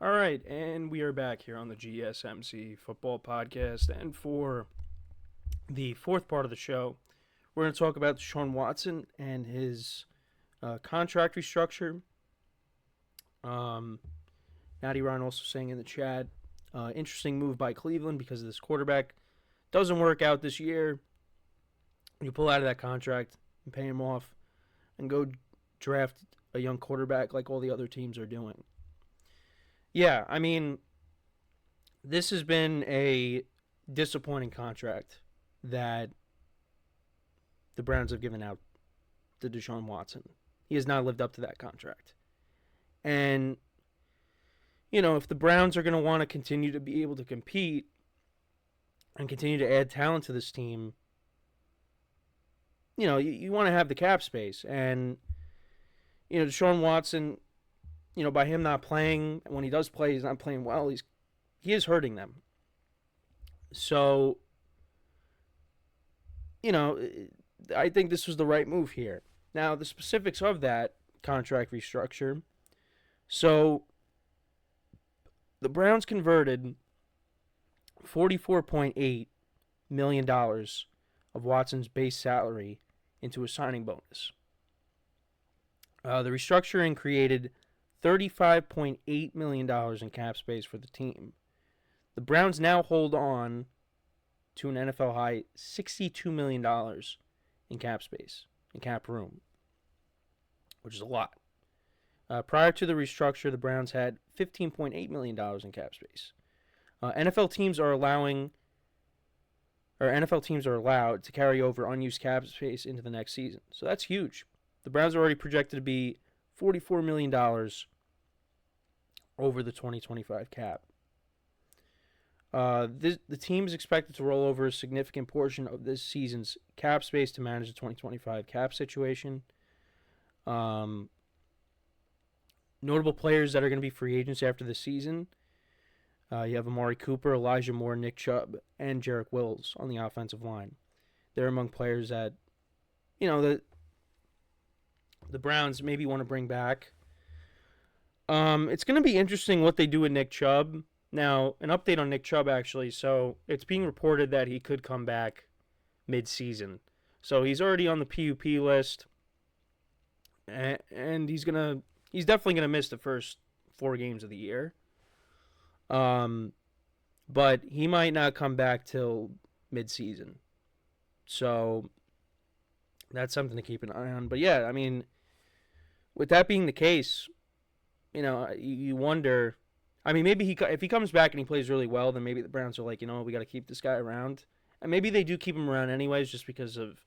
All right, and we are back here on the GSMC Football Podcast. And for the fourth part of the show, we're going to talk about Deshaun Watson and his contract restructure. Natty Ryan also saying in the chat, interesting move by Cleveland because this quarterback doesn't work out this year. You pull out of that contract and pay him off and go draft a young quarterback like all the other teams are doing. Yeah, I mean, this has been a disappointing contract that the Browns have given out to Deshaun Watson. He has not lived up to that contract. And, if the Browns are going to want to continue to be able to compete and continue to add talent to this team, you want to have the cap space. And, Deshaun Watson, by him not playing, when he does play, he's not playing well. He is hurting them. So, I think this was the right move here. Now, the specifics of that contract restructure. So, the Browns converted $44.8 million of Watson's base salary into a signing bonus. The restructuring created $35.8 million in cap space for the team. The Browns now hold on to an NFL high $62 million in cap space, in cap room, which is a lot. Prior to the restructure, the Browns had $15.8 million in cap space. NFL teams are allowed to carry over unused cap space into the next season. So that's huge. The Browns are already projected to be $44 million over the 2025 cap. The team is expected to roll over a significant portion of this season's cap space to manage the 2025 cap situation. Notable players that are going to be free agents after the season. You have Amari Cooper, Elijah Moore, Nick Chubb, and Jedrick Wills on the offensive line. They're among players that, the Browns maybe want to bring back. It's going to be interesting what they do with Nick Chubb. Now, an update on Nick Chubb, actually. So, it's being reported that he could come back mid-season. So, he's already on the PUP list. And he's definitely going to miss the first 4 games of the year. But he might not come back till mid-season. So, that's something to keep an eye on. But, yeah, I mean, with that being the case, you wonder. I mean, maybe if he comes back and he plays really well, then maybe the Browns are like, we got to keep this guy around. And maybe they do keep him around anyways just because of,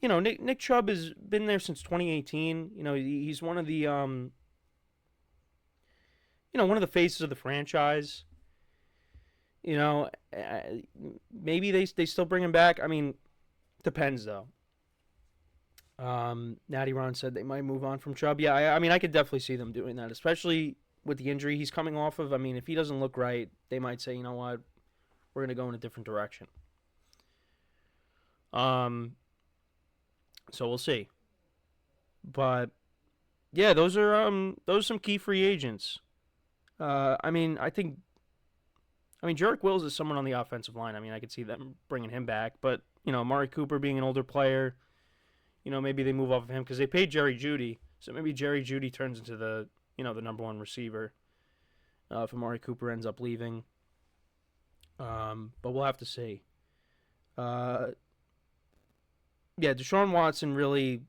Nick Chubb has been there since 2018. He's one of the, one of the faces of the franchise. Maybe they still bring him back. I mean, depends, though. Natty Ron said they might move on from Chubb. Yeah, I mean, I could definitely see them doing that, especially with the injury he's coming off of. I mean, if he doesn't look right, they might say, you know what, we're going to go in a different direction. So we'll see. But yeah, those are some key free agents. Jedrick Wills is someone on the offensive line. I mean, I could see them bringing him back, but Amari Cooper being an older player, maybe they move off of him because they paid Jerry Jeudy, so maybe Jerry Jeudy turns into the the number one receiver if Amari Cooper ends up leaving. But we'll have to see. Yeah, Deshaun Watson really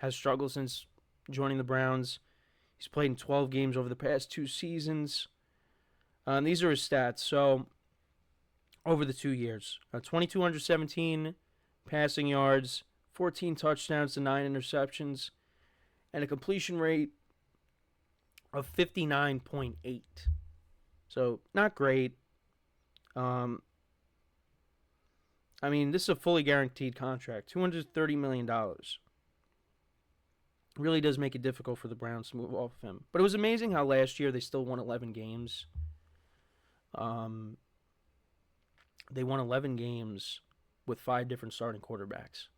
has struggled since joining the Browns. He's played in 12 games over the past 2 seasons. And these are his stats. So, over the 2 years, 2,217 passing yards, 14 touchdowns to 9 interceptions, and a completion rate of 59.8. So, not great. This is a fully guaranteed contract, $230 million. Really does make it difficult for the Browns to move off of him. But it was amazing how last year they still won 11 games. They won 11 games with 5 different starting quarterbacks.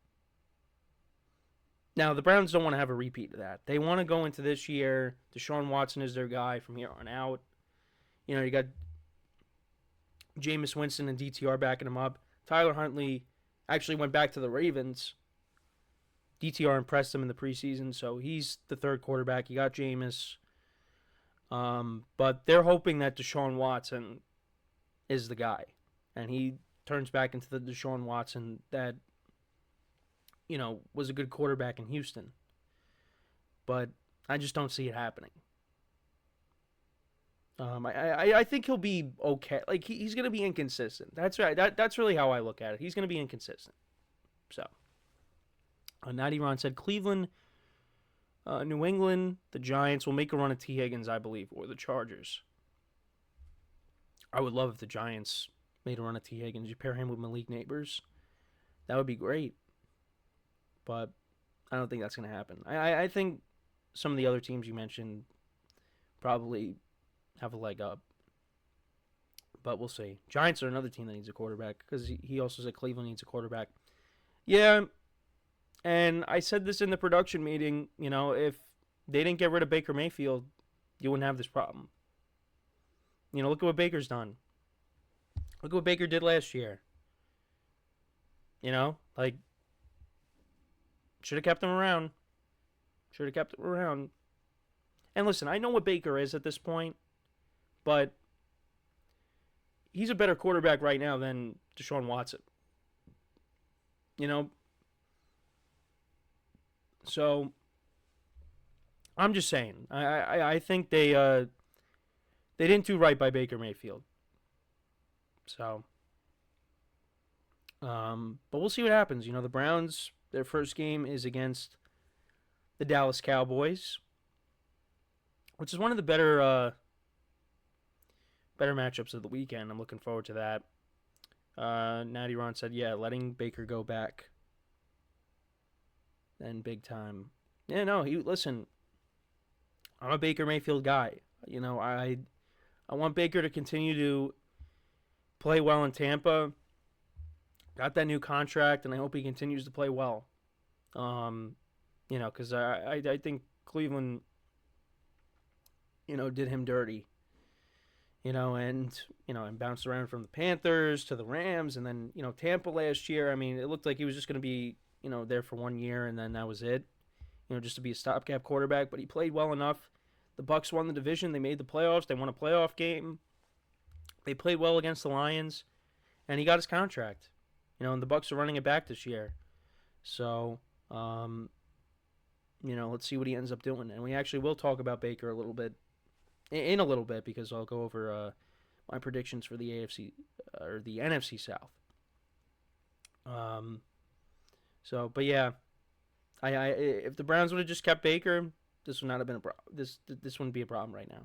Now, the Browns don't want to have a repeat of that. They want to go into this year. Deshaun Watson is their guy from here on out. You got Jameis Winston and DTR backing him up. Tyler Huntley actually went back to the Ravens. DTR impressed him in the preseason, so he's the third quarterback. You got Jameis. But they're hoping that Deshaun Watson is the guy. And he turns back into the Deshaun Watson that, was a good quarterback in Houston. But I just don't see it happening. I think he'll be okay. Like, he's going to be inconsistent. That's right. That's really how I look at it. He's going to be inconsistent. So, Natty Ron said, Cleveland, New England, the Giants will make a run at T. Higgins, I believe, or the Chargers. I would love if the Giants made a run at T. Higgins. You pair him with Malik Neighbors. That would be great. But I don't think that's going to happen. I think some of the other teams you mentioned probably have a leg up. But we'll see. Giants are another team that needs a quarterback because he also said Cleveland needs a quarterback. Yeah, and I said this in the production meeting, if they didn't get rid of Baker Mayfield, you wouldn't have this problem. Look at what Baker's done. Look at what Baker did last year. Should have kept him around. And listen, I know what Baker is at this point, but he's a better quarterback right now than Deshaun Watson. So I'm just saying, I think they didn't do right by Baker Mayfield. So, but we'll see what happens. The Browns, their first game is against the Dallas Cowboys, which is one of the better matchups of the weekend. I'm looking forward to that. Natty Ron said, yeah, letting Baker go back. Then big time. Yeah, no, listen, I'm a Baker Mayfield guy. I want Baker to continue to play well in Tampa. Got that new contract, and I hope he continues to play well. Because I think Cleveland, did him dirty. And bounced around from the Panthers to the Rams, and then, Tampa last year. I mean, it looked like he was just going to be, there for 1 year, and then that was it. Just to be a stopgap quarterback, but he played well enough. The Bucs won the division. They made the playoffs. They won a playoff game. They played well against the Lions, and he got his contract. And the Bucs are running it back this year. So, let's see what he ends up doing. And we actually will talk about Baker a little bit, because I'll go over my predictions for the AFC or the NFC South. But yeah, I if the Browns would have just kept Baker, this would not have been a problem. This wouldn't be a problem right now.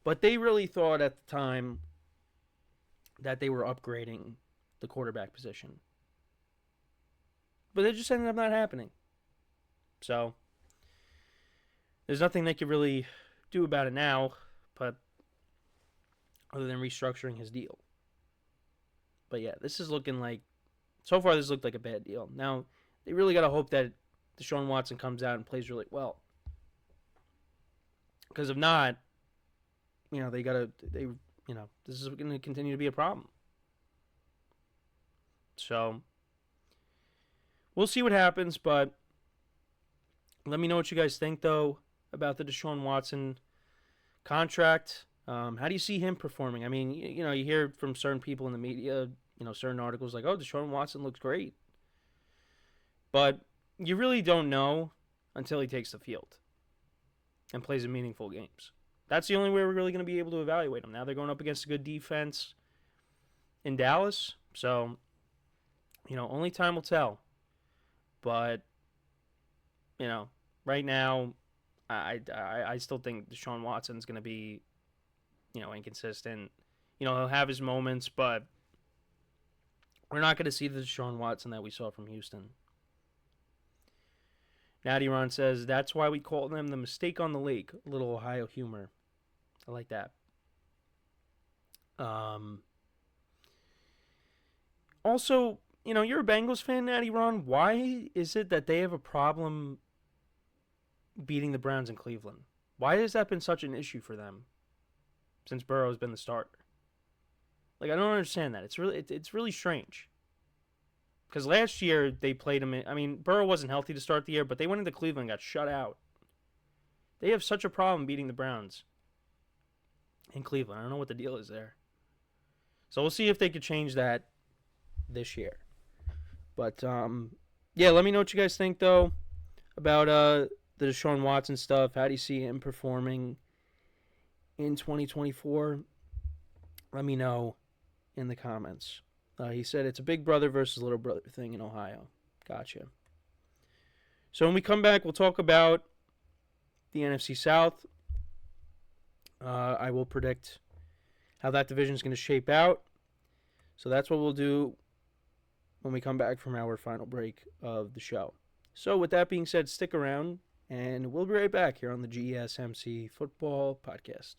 But they really thought at the time that they were upgrading the quarterback position. But it just ended up not happening. So there's nothing they could really do about it now, but other than restructuring his deal. But yeah, so far this looked like a bad deal. Now, they really got to hope that Deshaun Watson comes out and plays really well. Because if not, this is going to continue to be a problem. So, we'll see what happens, but let me know what you guys think, though, about the Deshaun Watson contract. How do you see him performing? I mean, you hear from certain people in the media, certain articles like, oh, Deshaun Watson looks great. But you really don't know until he takes the field and plays in meaningful games. That's the only way we're really going to be able to evaluate him. Now they're going up against a good defense in Dallas, so, only time will tell. But, right now, I still think Deshaun Watson's going to be, inconsistent. He'll have his moments, but we're not going to see the Deshaun Watson that we saw from Houston. Natty Ron says, that's why we call them the mistake on the lake. A little Ohio humor. I like that. Also, you're a Bengals fan, Natty Ron. Why is it that they have a problem beating the Browns in Cleveland? Why has that been such an issue for them since Burrow's been the starter? Like, I don't understand that. It's really strange. Because last year they played him. Burrow wasn't healthy to start the year, but they went into Cleveland and got shut out. They have such a problem beating the Browns in Cleveland. I don't know what the deal is there. So we'll see if they could change that this year. But, yeah, let me know what you guys think, though, about the Deshaun Watson stuff. How do you see him performing in 2024? Let me know in the comments. He said it's a big brother versus little brother thing in Ohio. Gotcha. So when we come back, we'll talk about the NFC South. I will predict how that division is going to shape out. So that's what we'll do when we come back from our final break of the show. So with that being said, stick around, and we'll be right back here on the GSMC Football Podcast.